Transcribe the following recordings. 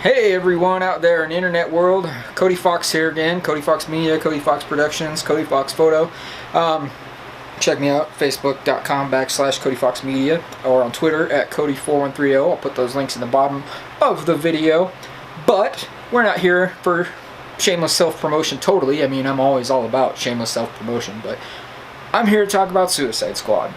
Hey everyone out there in the internet world, Cody Fox here again, Cody Fox Media, Cody Fox Productions, Cody Fox Photo. Check me out, facebook.com/Cody Fox Media, or on Twitter at Cody4130. I'll put those links in the bottom of the video. But we're not here for shameless self-promotion totally. I mean, I'm always all about shameless self-promotion, but I'm here to talk about Suicide Squad.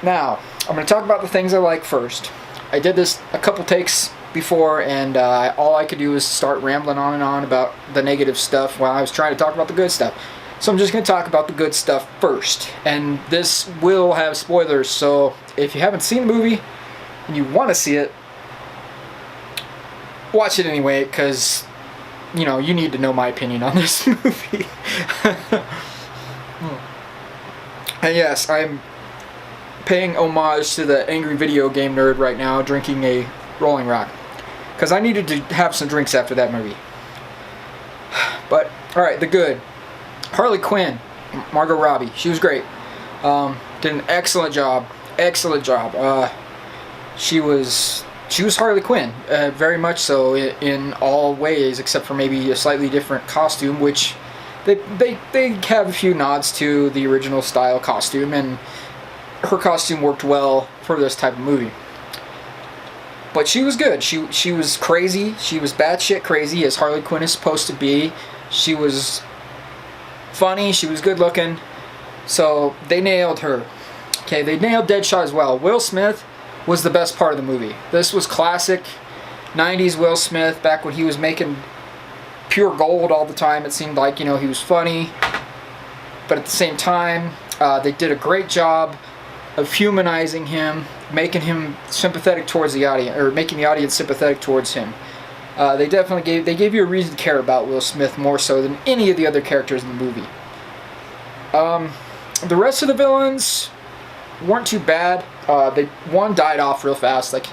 Now, I'm going to talk about the things I like first. I did this a couple takes before, and all I could do was start rambling on and on about the negative stuff while I was trying to talk about the good stuff. So I'm just going to talk about the good stuff first, and this will have spoilers, so if you haven't seen the movie and you want to see it, watch it anyway, because you know, you need to know my opinion on this movie. And yes, I'm paying homage to the angry video game nerd right now, drinking a Rolling Rock, because I needed to have some drinks after that movie. But alright, the good. Harley Quinn, Margot Robbie, she was great. Did an excellent job. She was Harley Quinn, very much so in all ways, except for maybe a slightly different costume, which they have a few nods to the original style costume, and her costume worked well for this type of movie. But she was good. She was crazy. She was batshit crazy, as Harley Quinn is supposed to be. She was funny. She was good looking. So they nailed her. Okay, they nailed Deadshot as well. Will Smith was the best part of the movie. This was classic 90s Will Smith, back when he was making pure gold all the time. It seemed like, you know, he was funny, but at the same time, they did a great job of humanizing him, making him sympathetic towards the audience, or making the audience sympathetic towards him. They definitely gave you a reason to care about Will Smith more so than any of the other characters in the movie. The rest of the villains weren't too bad. One died off real fast. Like,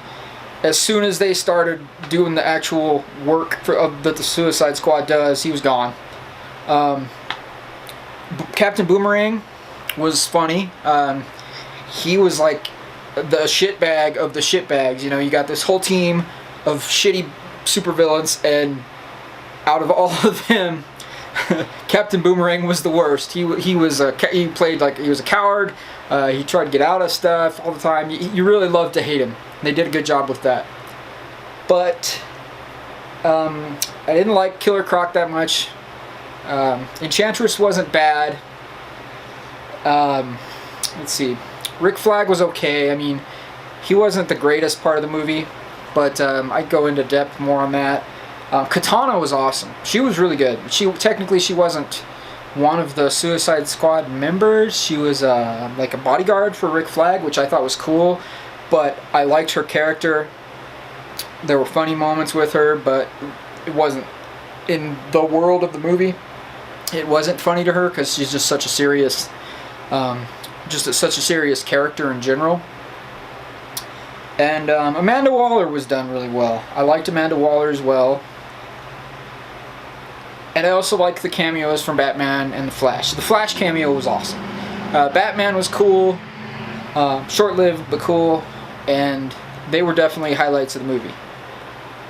as soon as they started doing the actual work that the Suicide Squad does, he was gone. Captain Boomerang was funny. He was like the shitbag of the shitbags. You know, you got this whole team of shitty supervillains, and out of all of them, Captain Boomerang was the worst. He played like he was a coward. He tried to get out of stuff all the time. You really loved to hate him. They did a good job with that. But I didn't like Killer Croc that much. Enchantress wasn't bad. Let's see. Rick Flag was okay. I mean, he wasn't the greatest part of the movie, but I'd go into depth more on that. Katana was awesome. She was really good. She wasn't one of the Suicide Squad members. She was like a bodyguard for Rick Flag, which I thought was cool, but I liked her character. There were funny moments with her, but it wasn't, in the world of the movie, it wasn't funny to her, because she's just such a serious such a serious character in general. And Amanda Waller was done really well. I liked Amanda Waller as well. And I also liked the cameos from Batman and the Flash. The Flash cameo was awesome. Batman was cool, short-lived but cool, and they were definitely highlights of the movie.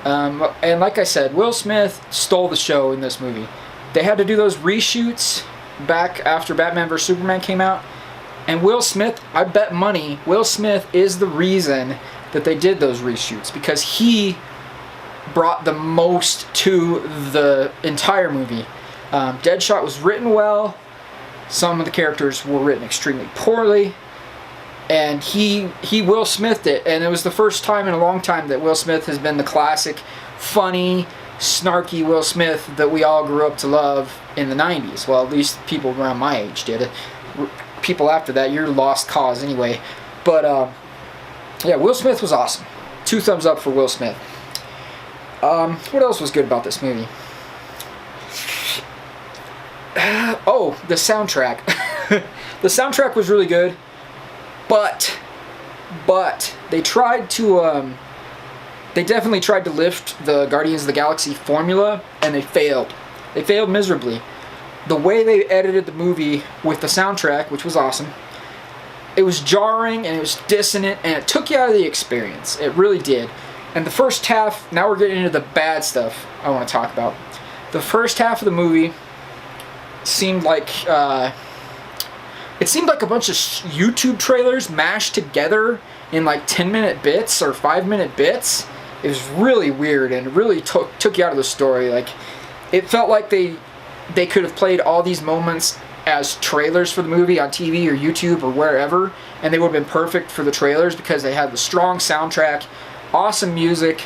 And like I said, Will Smith stole the show in this movie. They had to do those reshoots back after Batman vs. Superman came out, and Will Smith, I bet money, Will Smith is the reason that they did those reshoots, because he brought the most to the entire movie. Deadshot was written well. Some of the characters were written extremely poorly, and he Will Smithed it, and it was the first time in a long time that Will Smith has been the classic, funny, snarky Will Smith that we all grew up to love in the 90s. Well, at least people around my age did. People after that, you're lost cause anyway. But yeah, Will Smith was awesome. 2 thumbs up for Will Smith. What else was good about this movie? Oh, the soundtrack. The soundtrack was really good, but they tried to they definitely tried to lift the Guardians of the Galaxy formula, and they failed. They failed miserably. The way they edited the movie with the soundtrack, which was awesome, it was jarring and it was dissonant, and it took you out of the experience. It really did. And the first half, now we're getting into the bad stuff I want to talk about. The first half of the movie seemed like it seemed like a bunch of YouTube trailers mashed together in like 10-minute bits or 5-minute bits. It was really weird and really took you out of the story. Like, it felt like they could have played all these moments as trailers for the movie on TV or YouTube or wherever, and they would have been perfect for the trailers because they had the strong soundtrack, awesome music,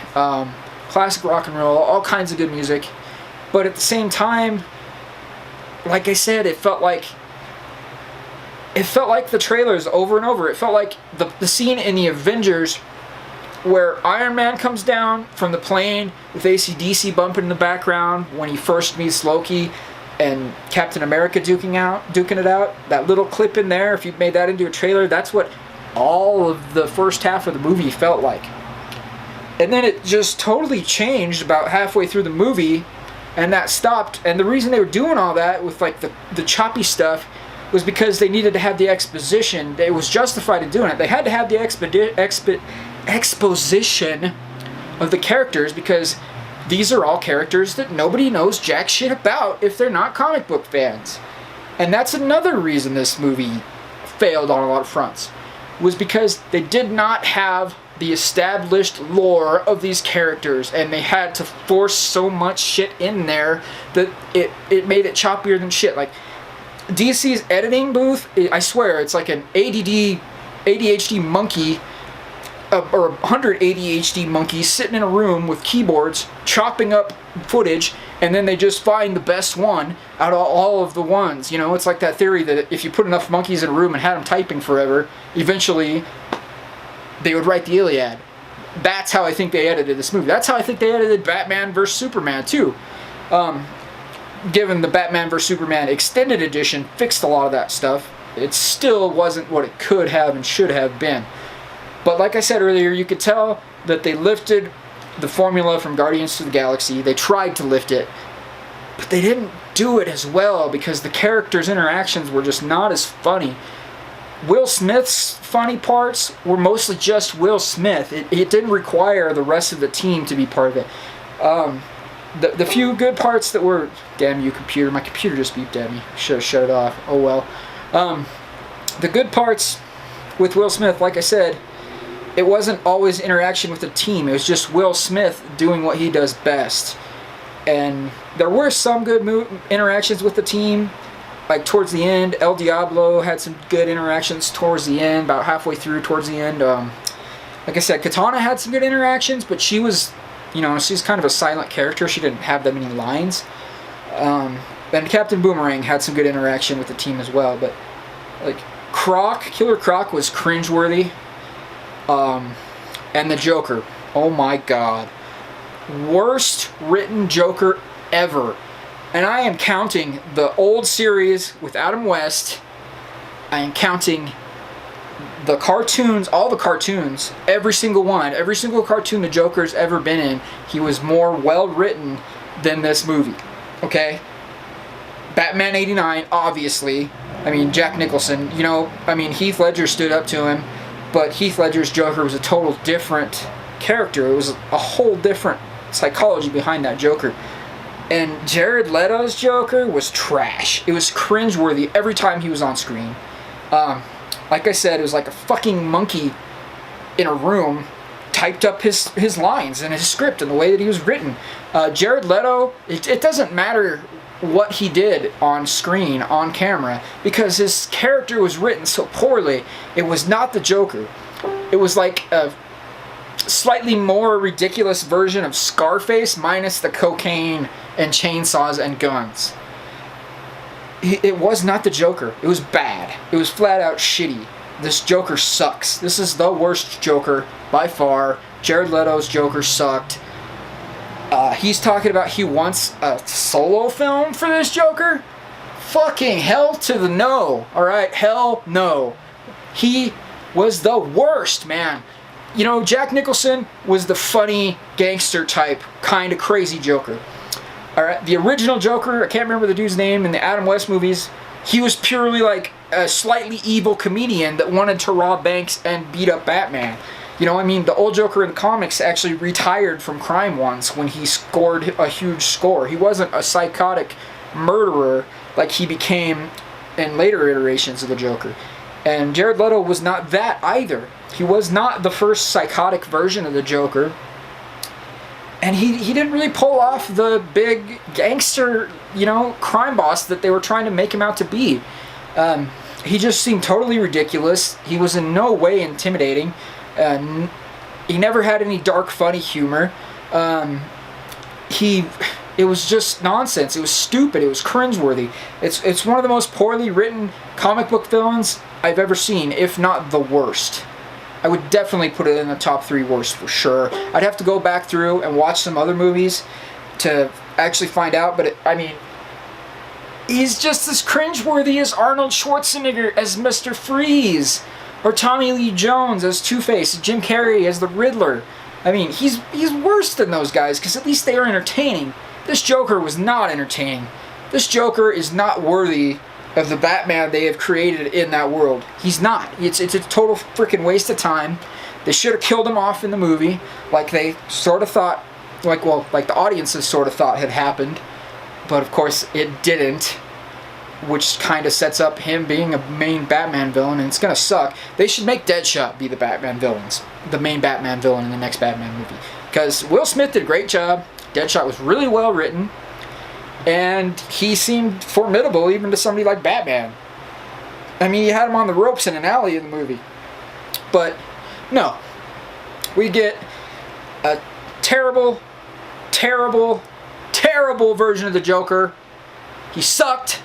classic rock and roll, all kinds of good music. But at the same time, like I said, it felt like the trailers over and over. It felt like the scene in the Avengers where Iron Man comes down from the plane with AC/DC bumping in the background when he first meets Loki, and Captain America duking it out. That little clip in there, if you made that into a trailer, that's what all of the first half of the movie felt like. And then it just totally changed about halfway through the movie, and that stopped. And the reason they were doing all that with like the choppy stuff was because they needed to have the exposition. It was justified in doing it. They had to have the exposition of the characters because these are all characters that nobody knows jack shit about if they're not comic book fans. And that's another reason this movie failed on a lot of fronts, was because they did not have the established lore of these characters, and they had to force so much shit in there that it made it choppier than shit. Like, DC's editing booth, I swear, it's like an ADHD monkey, or 100 ADHD monkeys sitting in a room with keyboards, chopping up footage, and then they just find the best one out of all of the ones. You know, it's like that theory that if you put enough monkeys in a room and had them typing forever, eventually they would write the Iliad. That's how I think they edited this movie. That's how I think they edited Batman vs. Superman, too. Given the Batman vs. Superman Extended Edition fixed a lot of that stuff, it still wasn't what it could have and should have been. But like I said earlier, you could tell that they lifted the formula from Guardians of the Galaxy. They tried to lift it, but they didn't do it as well because the characters' interactions were just not as funny. Will Smith's funny parts were mostly just Will Smith. It didn't require the rest of the team to be part of it. The few good parts that were... Damn you, computer. My computer just beeped at me. Should have shut it off. Oh well. The good parts with Will Smith, like I said, it wasn't always interaction with the team. It was just Will Smith doing what he does best. And there were some good interactions with the team. Like towards the end, El Diablo had some good interactions towards the end, about halfway through towards the end. Like I said, Katana had some good interactions, but she was, you know, she's kind of a silent character. She didn't have that many lines. And Captain Boomerang had some good interaction with the team as well. But like Killer Croc was cringeworthy. And the Joker, oh my god, worst written Joker ever. And I am counting the old series with Adam West. I am counting the cartoons, all the cartoons, every single one, every single cartoon the Joker's ever been in. He was more well written than this movie. Okay? Batman 89, obviously. I mean, Jack Nicholson, you know, I mean, Heath Ledger stood up to him. But Heath Ledger's Joker was a total different character. It was a whole different psychology behind that Joker. And Jared Leto's Joker was trash. It was cringeworthy every time he was on screen. Like I said, it was like a fucking monkey in a room typed up his lines and his script and the way that he was written. Jared Leto, it doesn't matter what he did on screen, on camera, because his character was written so poorly. It was not the Joker. It was like a slightly more ridiculous version of Scarface minus the cocaine and chainsaws and guns. It was not the Joker. It was bad. It was flat out shitty. This Joker sucks. This is the worst Joker by far. Jared Leto's Joker sucked. He's talking about he wants a solo film for this Joker? Fucking hell to the no. Alright, hell no. He was the worst, man. You know, Jack Nicholson was the funny gangster type, kind of crazy Joker. Alright, the original Joker, I can't remember the dude's name, in the Adam West movies, he was purely like a slightly evil comedian that wanted to rob banks and beat up Batman. You know, I mean, the old Joker in the comics actually retired from crime once when he scored a huge score. He wasn't a psychotic murderer like he became in later iterations of the Joker. And Jared Leto was not that either. He was not the first psychotic version of the Joker. And he didn't really pull off the big gangster, you know, crime boss that they were trying to make him out to be. He just seemed totally ridiculous. He was in no way intimidating. He never had any dark, funny humor. It was just nonsense. It was stupid. It was cringeworthy. It's one of the most poorly written comic book villains I've ever seen, if not the worst. I would definitely put it in the top 3 worst for sure. I'd have to go back through and watch some other movies to actually find out, but I mean, he's just as cringeworthy as Arnold Schwarzenegger as Mr. Freeze, or Tommy Lee Jones as Two-Face, Jim Carrey as the Riddler. I mean, he's worse than those guys, because at least they are entertaining. This Joker was not entertaining. This Joker is not worthy of the Batman they have created in that world. He's not. It's a total freaking waste of time. They should have killed him off in the movie, like they sort of thought, like the audiences sort of thought had happened, but of course it didn't, which kind of sets up him being a main Batman villain, and it's gonna suck. They should make Deadshot be the Batman villains, the main Batman villain in the next Batman movie, because Will Smith did a great job. Deadshot was really well written, and he seemed formidable even to somebody like Batman. I mean, you had him on the ropes in an alley in the movie. But no, we get a terrible, terrible, terrible version of the Joker. He sucked,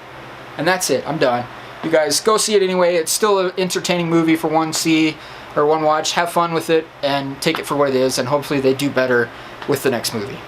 and that's it. I'm done. You guys go see it anyway. It's still an entertaining movie for one see or one watch. Have fun with it and take it for what it is, and hopefully they do better with the next movie.